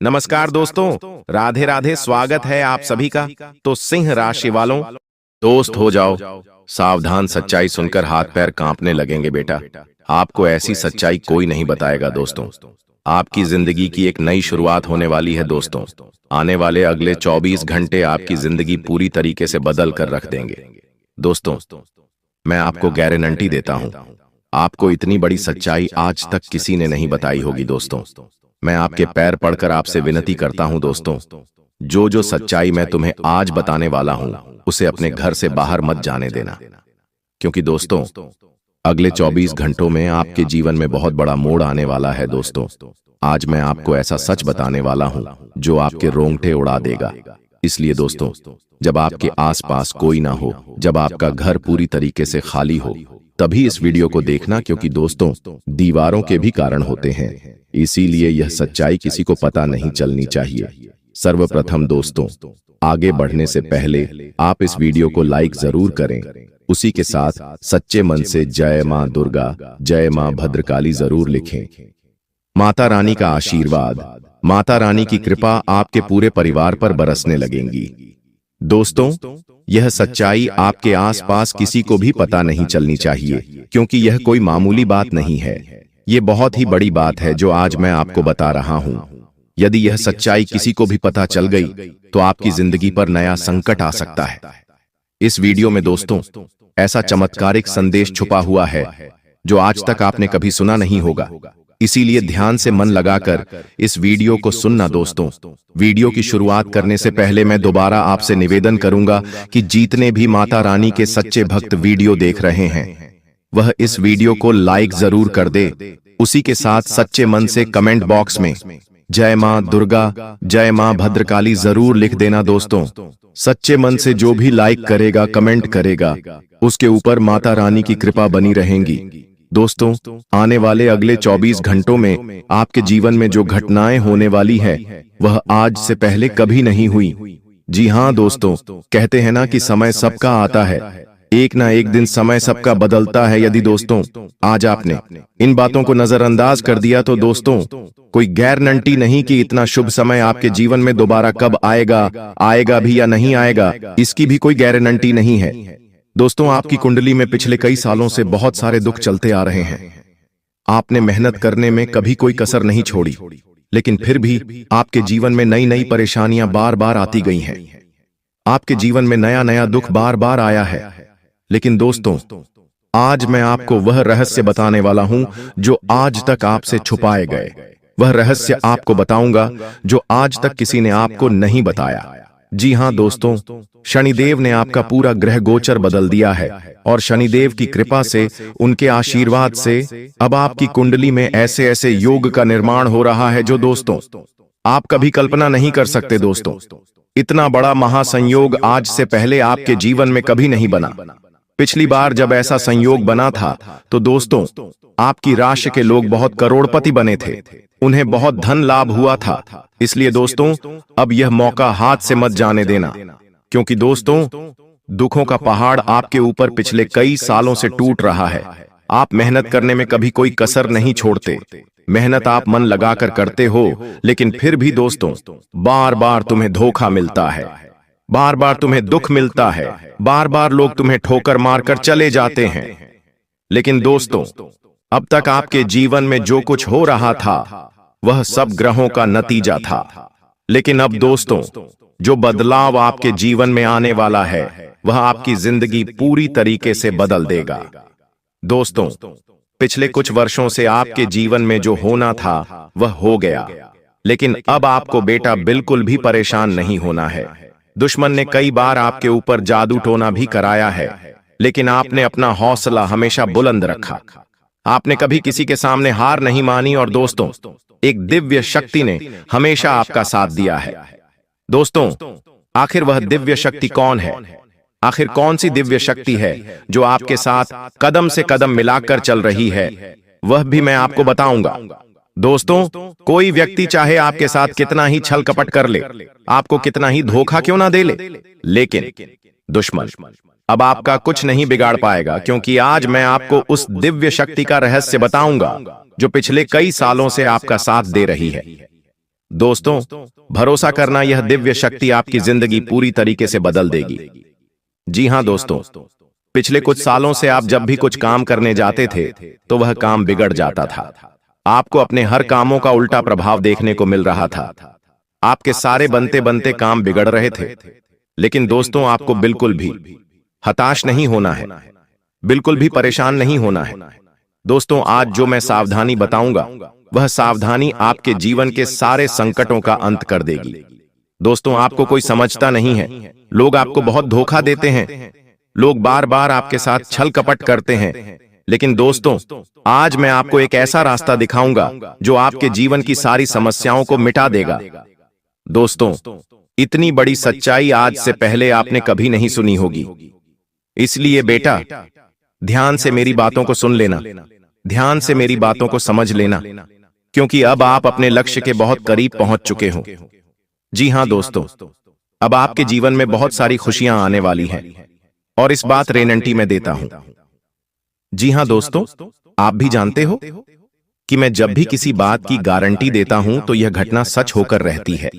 नमस्कार दोस्तों, राधे राधे। स्वागत है आप सभी का। तो सिंह राशि वालों, दोस्त हो जाओ। सावधान, सच्चाई सुनकर हाथ पैर कांपने लगेंगे बेटा। आपको ऐसी सच्चाई कोई नहीं बताएगा दोस्तों। आपकी जिंदगी की एक नई शुरुआत होने वाली है दोस्तों। आने वाले अगले 24 घंटे आपकी जिंदगी पूरी तरीके से बदल कर रख देंगे दोस्तों। मैं आपको गारंटी देता हूं, आपको इतनी बड़ी सच्चाई आज तक किसी ने नहीं बताई होगी दोस्तों। मैं आपके पैर पड़कर आपसे विनती करता हूं दोस्तों, जो सच्चाई मैं तुम्हें आज बताने वाला हूं उसे अपने घर से बाहर मत जाने देना, क्योंकि दोस्तों अगले 24 घंटों में आपके जीवन में बहुत बड़ा मोड़ आने वाला है दोस्तों। आज मैं आपको ऐसा सच बताने वाला हूं जो आपके रोंगटे उड़ा देगा। इसलिए दोस्तों, जब आपके आसपास कोई ना हो, जब आपका घर पूरी तरीके से खाली हो, तभी इस वीडियो को देखना, क्योंकि दोस्तों दीवारों के भी कारण होते हैं, इसीलिए यह सच्चाई किसी को पता नहीं चलनी चाहिए। सर्वप्रथम दोस्तों, आगे बढ़ने से पहले आप इस वीडियो को लाइक जरूर करें। उसी के साथ सच्चे मन से जय मां दुर्गा, जय मां भद्रकाली जरूर लिखें। माता रानी का आशीर्वाद, माता रानी की कृपा आपके पूरे परिवार पर बरसने लगेंगी दोस्तों। यह सच्चाई आपके आसपास किसी को भी पता नहीं चलनी चाहिए, क्योंकि यह कोई मामूली बात नहीं है। ये बहुत ही बड़ी बात है जो आज मैं आपको बता रहा हूं। यदि यह सच्चाई किसी को भी पता चल गई तो आपकी जिंदगी पर नया संकट आ सकता है। इस वीडियो में दोस्तों ऐसा चमत्कारिक संदेश छुपा हुआ है जो आज तक आपने कभी सुना नहीं होगा, इसीलिए ध्यान से मन लगाकर इस वीडियो को सुनना दोस्तों। वीडियो की शुरुआत करने से पहले मैं दोबारा आपसे निवेदन करूंगा कि जितने भी माता रानी के सच्चे भक्त वीडियो देख रहे हैं वह इस वीडियो को लाइक जरूर कर दे। उसी के साथ सच्चे मन से कमेंट बॉक्स में जय मां दुर्गा, जय मां भद्रकाली जरूर लिख देना दोस्तों। सच्चे मन से जो भी लाइक करेगा, कमेंट करेगा, उसके ऊपर माता रानी की कृपा बनी रहेंगी दोस्तों। आने वाले अगले 24 घंटों में आपके जीवन में जो घटनाएं होने वाली है वह आज से पहले कभी नहीं हुई। जी हां दोस्तों, कहते हैं ना कि समय सबका आता है, एक ना एक दिन समय सबका बदलता है। यदि दोस्तों आज आपने इन बातों को नजरअंदाज कर दिया तो दोस्तों कोई गारंटी नहीं कि इतना शुभ समय आपके जीवन में दोबारा कब आएगा भी या नहीं आएगा, इसकी भी कोई गारंटी नहीं है दोस्तों। आपकी कुंडली में पिछले कई सालों से बहुत सारे दुख चलते आ रहे हैं। आपने मेहनत करने में कभी कोई कसर नहीं छोड़ी, लेकिन फिर भी आपके जीवन में नई नई परेशानियां बार बार आती गई हैं। आपके जीवन में नया नया दुख बार बार आया है। लेकिन दोस्तों आज मैं आपको वह रहस्य बताने वाला हूं जो आज तक आपसे छुपाए गए। वह रहस्य आपको बताऊंगा जो आज तक किसी ने आपको नहीं बताया। जी हां दोस्तों, शनिदेव ने आपका पूरा ग्रह गोचर बदल दिया है और शनिदेव की कृपा से, उनके आशीर्वाद से अब आपकी कुंडली में ऐसे ऐसे योग का निर्माण हो रहा है जो दोस्तों आप कभी कल्पना नहीं कर सकते दोस्तों। इतना बड़ा महासंयोग आज से पहले आपके जीवन में कभी नहीं बना। पिछली बार जब ऐसा संयोग बना था तो दोस्तों आपकी राशि के लोग बहुत करोड़पति बने थे, उन्हें बहुत धन लाभ हुआ था। इसलिए दोस्तों अब यह मौका हाथ से मत जाने देना, क्योंकि दोस्तों दुखों का पहाड़ आपके ऊपर पिछले कई सालों से टूट रहा है। आप मेहनत करने में कभी कोई कसर नहीं छोड़ते, मेहनत आप मन लगाकर करते हो, लेकिन फिर भी दोस्तों बार बार तुम्हें धोखा मिलता है, बार बार तुम्हें दुख मिलता है, बार बार लोग तुम्हें ठोकर मारकर चले जाते हैं। लेकिन दोस्तों अब तक आपके जीवन में जो कुछ हो रहा था वह सब ग्रहों का नतीजा था। लेकिन अब दोस्तों जो बदलाव आपके जीवन में आने वाला है वह आपकी जिंदगी पूरी तरीके से बदल देगा दोस्तों। पिछले कुछ वर्षों से आपके जीवन में जो होना था वह हो गया, लेकिन अब आपको बेटा बिल्कुल भी परेशान नहीं होना है। दुश्मन ने कई बार आपके ऊपर जादू टोना भी कराया है, लेकिन आपने अपना हौसला हमेशा बुलंद रखा। आपने कभी किसी के सामने हार नहीं मानी और दोस्तों एक दिव्य शक्ति ने हमेशा आपका साथ दिया है दोस्तों। आखिर वह दिव्य शक्ति कौन है? आखिर कौन सी दिव्य शक्ति है जो आपके साथ कदम से कदम मिलाकर चल रही है? वह भी मैं आपको बताऊंगा दोस्तों। कोई व्यक्ति चाहे आपके साथ कितना ही छल कपट कर ले, आपको कितना ही धोखा क्यों ना दे ले, लेकिन दुश्मन अब आपका कुछ नहीं बिगाड़ पाएगा, क्योंकि आज मैं आपको उस दिव्य शक्ति का रहस्य बताऊंगा जो पिछले कई सालों से आपका साथ दे रही है दोस्तों, भरोसा करना, यह दिव्य शक्ति आपकी जिंदगी पूरी तरीके से बदल देगी। जी हां दोस्तों, पिछले कुछ सालों से आप जब भी कुछ काम करने जाते थे तो वह काम बिगड़ जाता था। आपको अपने हर कामों का उल्टा प्रभाव देखने को मिल रहा था। आपके सारे बनते बनते काम बिगड़ रहे थे। लेकिन दोस्तों, आपको बिल्कुल भी हताश नहीं होना है, बिल्कुल भी परेशान नहीं होना है। दोस्तों, आज जो मैं सावधानी बताऊंगा वह सावधानी आपके जीवन के सारे संकटों का अंत कर देगी। दोस्तों, आपको कोई समझता नहीं है। लोग आपको बहुत धोखा देते हैं, लोग बार बार आपके साथ छल कपट करते हैं। लेकिन दोस्तों, आज मैं आपको एक ऐसा रास्ता दिखाऊंगा जो आपके जीवन की सारी समस्याओं को मिटा देगा। दोस्तों, इतनी बड़ी सच्चाई आज से पहले आपने कभी नहीं सुनी होगी। इसलिए बेटा, ध्यान से मेरी बातों को सुन लेना, ध्यान से मेरी बातों को समझ लेना, क्योंकि अब आप अपने लक्ष्य के बहुत करीब पहुंच चुके हो। जी हां दोस्तों, अब आपके जीवन में बहुत सारी खुशियां आने वाली हैं और इस बात गारंटी मैं देता हूं। जी हां दोस्तों, आप भी जानते हो कि मैं जब भी किसी बात की गारंटी देता हूं तो यह घटना सच होकर रहती है।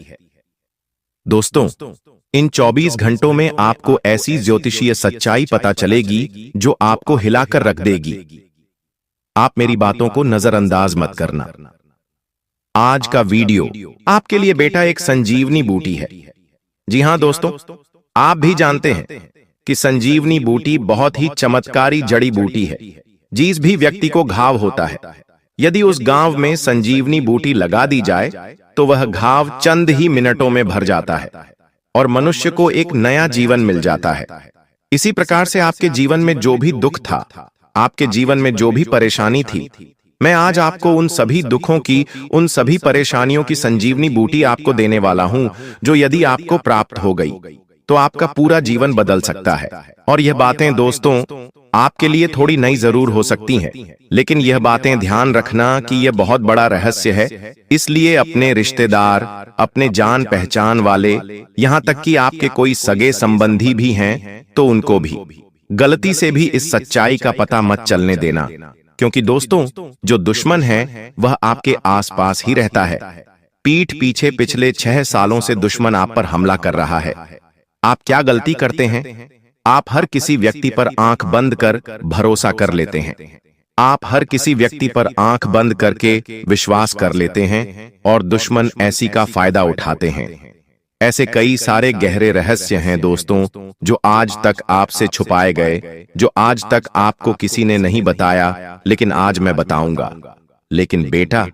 दोस्तों, इन 24 घंटों में आपको ऐसी ज्योतिषीय सच्चाई पता चलेगी जो आपको हिलाकर रख देगी। आप मेरी बातों को नजरअंदाज मत करना। आज का वीडियो आपके लिए बेटा एक संजीवनी बूटी है। जी हां दोस्तों, आप भी जानते हैं कि संजीवनी बूटी बहुत ही चमत्कारी जड़ी बूटी है। जिस भी व्यक्ति को घाव होता है, यदि उस घाव में संजीवनी बूटी लगा दी जाए तो वह घाव चंद ही मिनटों में भर जाता है और मनुष्य को एक नया जीवन मिल जाता है। इसी प्रकार से आपके जीवन में जो भी दुख था, आपके जीवन में जो भी परेशानी थी, मैं आज आपको उन सभी दुखों की, उन सभी परेशानियों की संजीवनी बूटी आपको देने वाला हूं, जो यदि आपको प्राप्त हो गई तो आपका पूरा जीवन बदल सकता है। और यह बातें दोस्तों आपके लिए थोड़ी नई जरूर हो सकती हैं, लेकिन यह बातें ध्यान रखना कि यह बहुत बड़ा रहस्य है। इसलिए अपने रिश्तेदार, अपने जान पहचान वाले, यहां तक कि आपके कोई सगे संबंधी भी हैं तो उनको भी गलती से भी इस सच्चाई का पता मत चलने देना, क्योंकि दोस्तों, जो दुश्मन है वह आपके आसपास ही रहता है। पीठ पीछे पिछले 6 सालों से दुश्मन आप पर हमला कर रहा है। आप क्या गलती करते हैं? आप हर किसी व्यक्ति पर आंख बंद कर भरोसा कर लेते हैं। आप हर किसी व्यक्ति पर आंख बंद करके विश्वास कर लेते हैं और दुश्मन ऐसी का फायदा उठाते हैं। ऐसे कई सारे गहरे रहस्य हैं दोस्तों, जो आज तक आपसे छुपाए गए, जो आज तक आपको किसी ने नहीं बताया, लेकिन आज मैं बताऊंगा। लेकिन बेटा,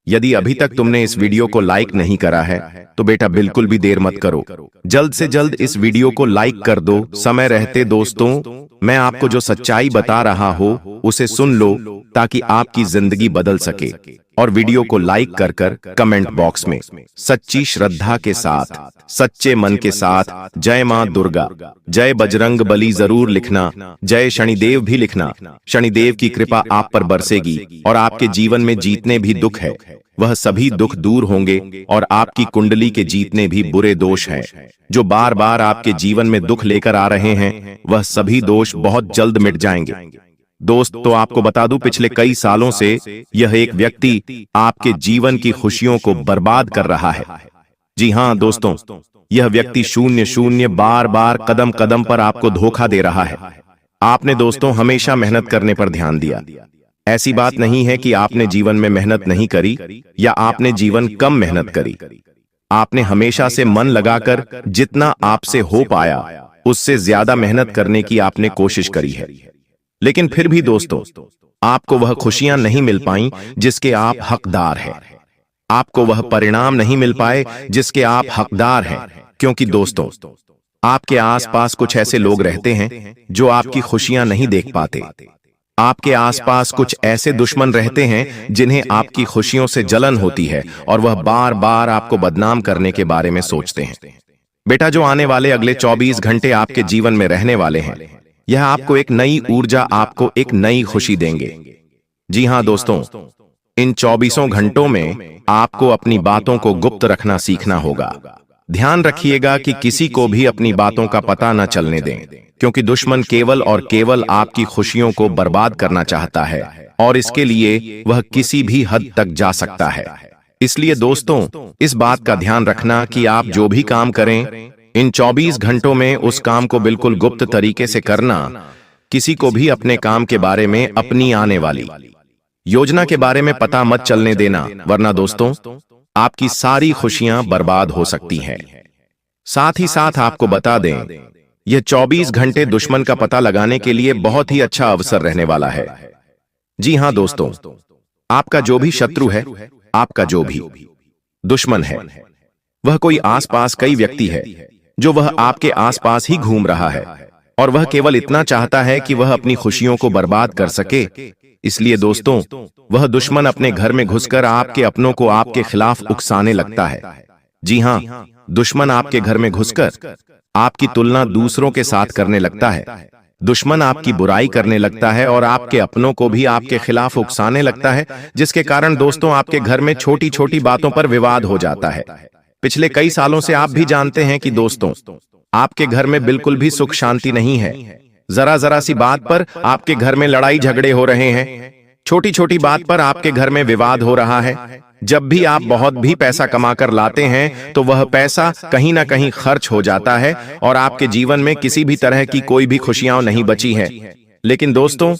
यदि अभी तक तुमने इस वीडियो को लाइक नहीं करा है तो बेटा बिल्कुल भी देर मत करो, जल्द से जल्द इस वीडियो को लाइक कर दो समय रहते। दोस्तों, मैं आपको जो सच्चाई बता रहा हूं उसे सुन लो ताकि आपकी जिंदगी बदल सके। और वीडियो को लाइक कर कर कमेंट बॉक्स में सच्ची श्रद्धा के साथ, सच्चे मन के साथ जय मां दुर्गा, जय बजरंग बली जरूर लिखना, जय शनिदेव भी लिखना। शनिदेव की कृपा आप पर बरसेगी और आपके जीवन में जितने भी दुख है वह सभी दुख दूर होंगे और आपकी कुंडली के जितने भी बुरे दोष हैं जो बार बार आपके जीवन में दुख लेकर आ रहे हैं, वह सभी दोष बहुत जल्द मिट जाएंगे। दोस्त, तो आपको बता दूं, पिछले कई सालों से यह एक व्यक्ति आपके जीवन की खुशियों को बर्बाद कर रहा है। जी हां दोस्तों, यह व्यक्ति शून्य शून्य बार बार कदम कदम पर आपको धोखा दे रहा है। आपने दोस्तों हमेशा मेहनत करने पर ध्यान दिया। ऐसी बात नहीं है कि आपने जीवन में मेहनत नहीं करी या आपने जीवन कम मेहनत करी। आपने हमेशा से मन लगाकर जितना आपसे हो पाया उससे ज्यादा मेहनत करने की आपने कोशिश करी है। लेकिन फिर भी दोस्तों, आपको वह खुशियां नहीं मिल पाई जिसके आप हकदार हैं। आपको वह परिणाम नहीं मिल पाए जिसके आप हकदार हैं, क्योंकि दोस्तों, आपके आसपास कुछ ऐसे लोग रहते हैं जो आपकी खुशियां नहीं देख पाते। आपके आसपास कुछ ऐसे दुश्मन रहते हैं जिन्हें आपकी खुशियों से जलन होती है और वह बार बार आपको बदनाम करने के बारे में सोचते हैं। बेटा, जो आने वाले अगले 24 घंटे आपके जीवन में रहने वाले हैं, यह आपको एक नई ऊर्जा, आपको एक नई खुशी देंगे। जी हां दोस्तों, इन 24 घंटों में आपको अपनी बातों को गुप्त रखना सीखना होगा। ध्यान रखिएगा कि किसी को भी अपनी बातों का पता न चलने दें, क्योंकि दुश्मन केवल और केवल आपकी खुशियों को बर्बाद करना चाहता है और इसके लिए वह किसी भी हद तक जा सकता है। इसलिए दोस्तों, इस बात का ध्यान रखना कि आप जो भी काम करें, इन 24 घंटों में उस काम को बिल्कुल गुप्त तरीके से करना। किसी को भी अपने काम के बारे में, अपनी आने वाली योजना के बारे में पता मत चलने देना, वरना दोस्तों आपकी सारी खुशियां बर्बाद हो सकती हैं। साथ ही साथ आपको बता दें, यह 24 घंटे दुश्मन का पता लगाने के लिए बहुत ही अच्छा अवसर रहने वाला है। जी हां दोस्तों, आपका जो भी शत्रु है, आपका जो भी दुश्मन है, वह कोई आसपास कई व्यक्ति है जो वह आपके आसपास ही घूम रहा है, और वह केवल इतना चाहता है कि वह अपनी खुशियों को बर्बाद कर सके। इसलिए दोस्तों, वह दुश्मन अपने घर में घुसकर आपके अपनों को आपके खिलाफ उकसाने लगता है। जी हां, दुश्मन आपके घर में घुसकर आपकी तुलना दूसरों के साथ करने लगता है। दुश्मन आपकी बुराई करने लगता है और आपके अपनों को भी आपके खिलाफ उकसाने लगता है, जिसके कारण दोस्तों आपके घर में छोटी छोटी बातों पर विवाद हो जाता है। पिछले कई सालों से आप भी जानते हैं कि दोस्तों, आपके घर में बिल्कुल भी सुख शांति नहीं है। जरा जरा सी बात पर आपके घर में लड़ाई झगड़े हो रहे हैं। छोटी छोटी बात पर आपके घर में विवाद हो रहा है। जब भी आप बहुत भी पैसा कमाकर लाते हैं तो वह पैसा कहीं ना कहीं खर्च हो जाता है और आपके जीवन में किसी भी तरह की कोई भी खुशियां नहीं बची हैं। लेकिन दोस्तों,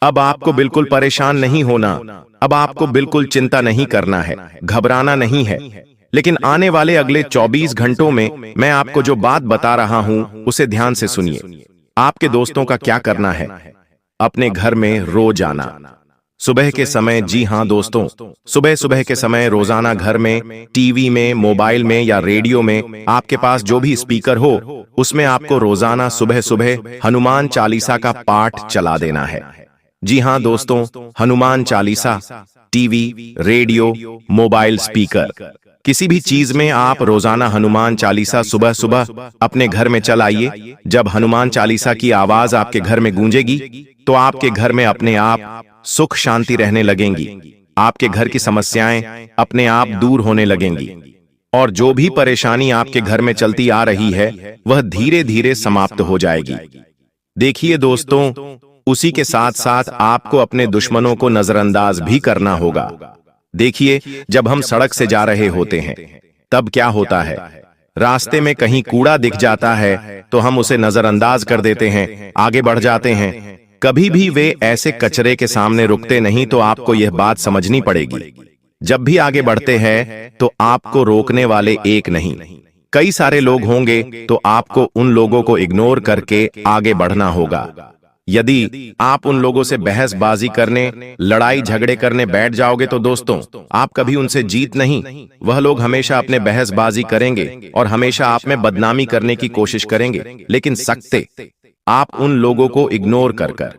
अब आपको बिल्कुल परेशान नहीं होना, अब आपको बिल्कुल चिंता नहीं करना है, घबराना नहीं है। लेकिन आने वाले अगले 24 घंटों में मैं आपको जो बात बता रहा हूं उसे ध्यान से सुनिए। आपके दोस्तों का क्या करना है? अपने घर में रोज आना सुबह के समय। जी हां दोस्तों, सुबह सुबह के समय रोजाना घर में, टीवी में, मोबाइल में या रेडियो में, आपके पास जो भी स्पीकर हो उसमें आपको रोजाना सुबह सुबह हनुमान चालीसा का पाठ चला देना है। जी हां दोस्तों, Hanuman Chalisa, TV, radio, mobile, speaker, किसी भी चीज में आप रोजाना हनुमान चालीसा सुबह सुबह अपने घर में चलाइए। जब हनुमान चालीसा की आवाज आपके घर में गूंजेगी तो आपके घर में अपने आप सुख शांति रहने लगेंगी। आपके घर की समस्याएं अपने आप दूर होने लगेंगी और जो भी परेशानी आपके घर में चलती आ रही है वह धीरे धीरे समाप्त हो जाएगी। देखिए दोस्तों, उसी के साथ साथ आपको अपने दुश्मनों को नजरअंदाज भी करना होगा। देखिए, जब हम सड़क से जा रहे होते हैं तब क्या होता है, रास्ते में कहीं कूड़ा दिख जाता है तो हम उसे नजरअंदाज कर देते हैं, आगे बढ़ जाते हैं। कभी भी वे ऐसे कचरे के सामने रुकते नहीं। तो आपको यह बात समझनी पड़ेगी, जब भी आगे बढ़ते हैं तो आपको रोकने वाले एक नहीं, कई सारे लोग होंगे, तो आपको उन लोगों को इग्नोर करके आगे बढ़ना होगा। यदि आप उन लोगों से बहसबाजी करने, लड़ाई झगड़े करने बैठ जाओगे तो दोस्तों आप कभी उनसे जीत नहीं। वह लोग हमेशा अपने बहसबाजी करेंगे और हमेशा आप में बदनामी करने की कोशिश करेंगे। लेकिन सकते आप उन लोगों को इग्नोर कर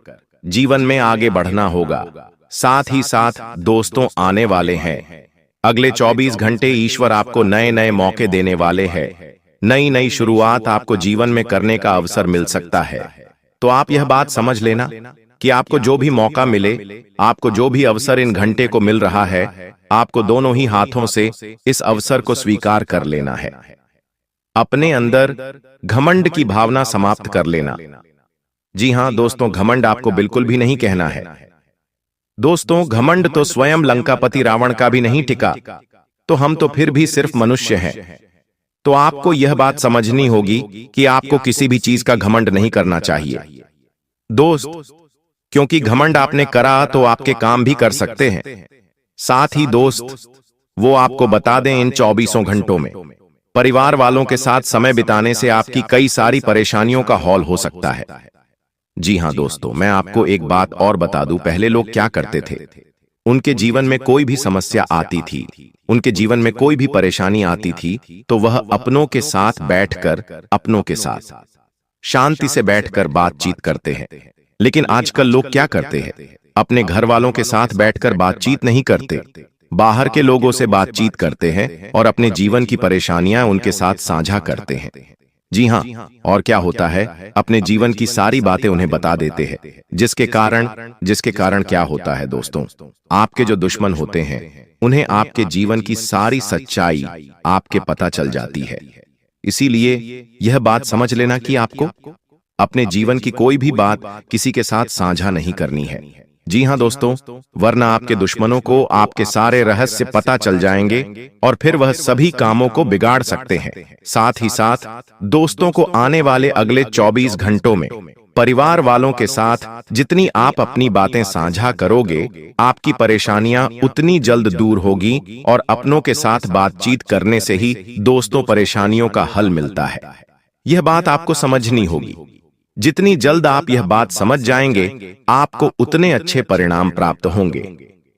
जीवन में आगे बढ़ना होगा। साथ ही साथ दोस्तों, आने वाले हैं अगले 24 घंटे ईश्वर आपको नए नए मौके देने वाले हैं। नई नई शुरुआत आपको जीवन में करने का अवसर मिल सकता है। तो आप यह बात समझ लेना कि आपको जो भी मौका मिले, आपको जो भी अवसर इन घंटे को मिल रहा है, आपको दोनों ही हाथों से इस अवसर को स्वीकार कर लेना है। अपने अंदर घमंड की भावना समाप्त कर लेना। जी हां दोस्तों, घमंड आपको बिल्कुल भी नहीं कहना है। दोस्तों, घमंड तो स्वयं लंकापति रावण का भी नहीं टिका, तो हम तो फिर भी सिर्फ मनुष्य हैं। तो आपको यह बात समझनी होगी कि आपको किसी भी चीज का घमंड नहीं करना चाहिए दोस्त, क्योंकि घमंड आपने करा तो आपके काम भी कर सकते हैं। साथ ही दोस्त, वो आपको बता दें, इन 24 घंटों में परिवार वालों के साथ समय बिताने से आपकी कई सारी परेशानियों का हौल हो सकता है। जी हां दोस्तों, मैं आपको एक बात और बता दूं, पहले लोग क्या करते थे, उनके जीवन में कोई भी समस्या आती थी, उनके जीवन में कोई भी परेशानी आती थी, तो वह अपनों के साथ बैठकर, अपनों के साथ शांति से बैठकर बातचीत करते हैं। लेकिन आजकल लोग क्या करते हैं, अपने घर वालों के साथ बैठकर बातचीत नहीं करते, बाहर के लोगों से बातचीत करते हैं और अपने जीवन की परेशानियां उनके साथ साझा करते हैं। जी हां, और क्या होता है, अपने जीवन की सारी बातें उन्हें बता देते हैं, जिसके कारण क्या होता है दोस्तों, आपके जो दुश्मन होते हैं उन्हें आपके जीवन की सारी सच्चाई आपके पता चल जाती है। इसीलिए यह बात समझ लेना कि आपको अपने जीवन की कोई भी बात किसी के साथ साझा नहीं करनी है। जी हाँ दोस्तों, वरना आपके दुश्मनों को आपके सारे रहस्य पता चल जाएंगे और फिर वह सभी कामों को बिगाड़ सकते हैं। साथ ही साथ दोस्तों को आने वाले अगले 24 घंटों में परिवार वालों के साथ जितनी आप अपनी बातें साझा करोगे, आपकी परेशानियां उतनी जल्द दूर होगी और अपनों के साथ बातचीत करने से ही दोस्तों परेशानियों का हल मिलता है। यह बात आपको समझनी होगी। जितनी जल्द आप यह बात समझ जाएंगे, आपको उतने अच्छे परिणाम प्राप्त होंगे।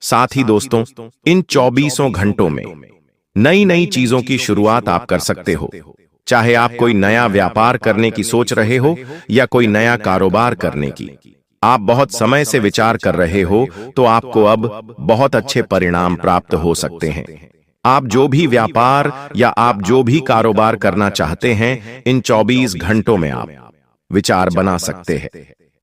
साथ ही दोस्तों, इन 24 घंटों में नई नई चीजों की शुरुआत आप कर सकते हो। चाहे आप कोई नया व्यापार करने की सोच रहे हो या कोई नया कारोबार करने की, आप बहुत समय से विचार कर रहे हो, तो आपको अब बहुत अच्छे परिणाम प्राप्त हो सकते हैं। आप जो भी व्यापार या आप जो भी कारोबार करना चाहते हैं, इन 24 घंटों में आप विचार बना सकते हैं।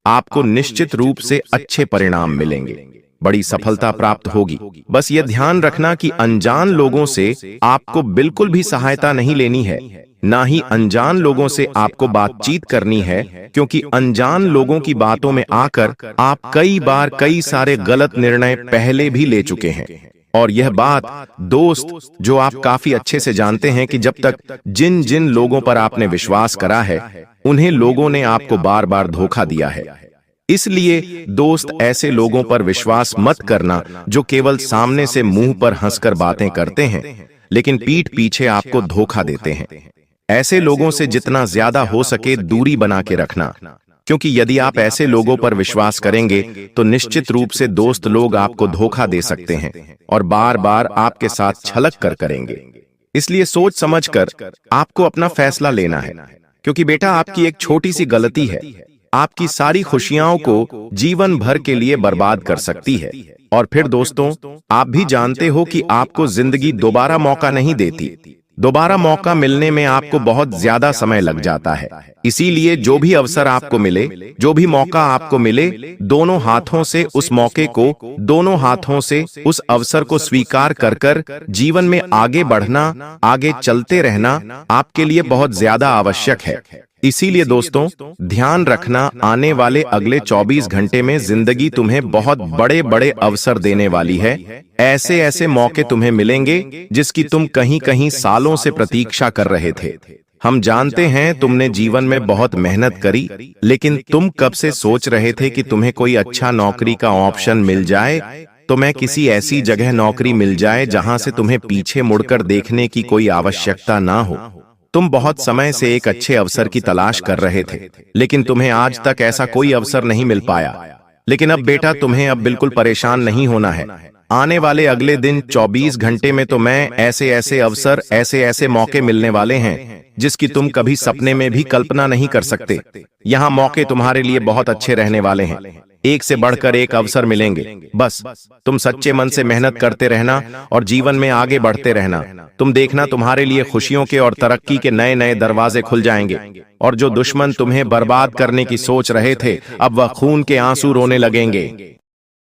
आपको निश्चित रूप से अच्छे परिणाम मिलेंगे, बड़ी सफलता प्राप्त होगी। बस यह ध्यान रखना कि अनजान लोगों से आपको बिल्कुल भी सहायता नहीं लेनी है, ना ही अनजान लोगों से आपको बातचीत करनी है, क्योंकि अनजान लोगों की बातों में आकर आप कई बार कई सारे गलत निर्णय पहले भी ले चुके हैं। और यह बात दोस्त, जो आप काफी अच्छे से जानते हैं कि जब तक जिन जिन लोगों पर आपने विश्वास करा है, उन्हें लोगों ने आपको बार बार धोखा दिया है। इसलिए दोस्त, ऐसे लोगों पर विश्वास मत करना जो केवल सामने से मुंह पर हंसकर बातें करते हैं, लेकिन पीठ पीछे आपको धोखा देते हैं। ऐसे लोगों से जितना ज्यादा हो सके दूरी बना के रखना, क्योंकि यदि आप ऐसे लोगों पर विश्वास करेंगे तो निश्चित रूप से दोस्त लोग आपको धोखा दे सकते हैं और बार बार आपके साथ छलक कर करेंगे। इसलिए सोच समझकर आपको अपना फैसला लेना है, क्योंकि बेटा, आपकी एक छोटी सी गलती है आपकी सारी खुशियों को जीवन भर के लिए बर्बाद कर सकती है। और फिर दोस्तों, आप भी जानते हो कि आपको जिंदगी दोबारा मौका नहीं देती। दोबारा मौका मिलने में आपको बहुत ज्यादा समय लग जाता है। इसीलिए जो भी अवसर आपको मिले, जो भी मौका आपको मिले, दोनों हाथों से उस मौके को, दोनों हाथों से उस अवसर को स्वीकार कर कर जीवन में आगे बढ़ना, आगे चलते रहना आपके लिए बहुत ज्यादा आवश्यक है। इसीलिए दोस्तों, ध्यान रखना, आने वाले अगले 24 घंटे में जिंदगी तुम्हें बहुत बड़े बड़े अवसर देने वाली है। ऐसे ऐसे मौके तुम्हें मिलेंगे जिसकी तुम कहीं कहीं सालों से प्रतीक्षा कर रहे थे। हम जानते हैं तुमने जीवन में बहुत मेहनत करी, लेकिन तुम कब से सोच रहे थे कि तुम्हें कोई अच्छा नौकरी का ऑप्शन मिल जाए, तुम्हें किसी ऐसी जगह नौकरी मिल जाए जहां से तुम्हें पीछे मुड़कर देखने की कोई आवश्यकता ना हो। तुम बहुत समय से एक अच्छे अवसर की तलाश कर रहे थे, लेकिन तुम्हें आज तक ऐसा कोई अवसर नहीं मिल पाया। लेकिन अब बेटा, तुम्हें अब बिल्कुल परेशान नहीं होना है। आने वाले अगले दिन 24 घंटे में तो मैं ऐसे ऐसे अवसर, ऐसे ऐसे मौके मिलने वाले हैं जिसकी तुम कभी सपने में भी कल्पना नहीं कर सकते। यहाँ मौके तुम्हारे लिए बहुत अच्छे रहने वाले हैं, एक से बढ़कर एक अवसर मिलेंगे। बस तुम सच्चे मन से मेहनत करते रहना और जीवन में आगे बढ़ते रहना। तुम देखना, तुम्हारे लिए खुशियों के और तरक्की के नए नए दरवाजे खुल जाएंगे। और जो दुश्मन तुम्हें बर्बाद करने की सोच रहे थे, अब वह खून के आंसू रोने लगेंगे।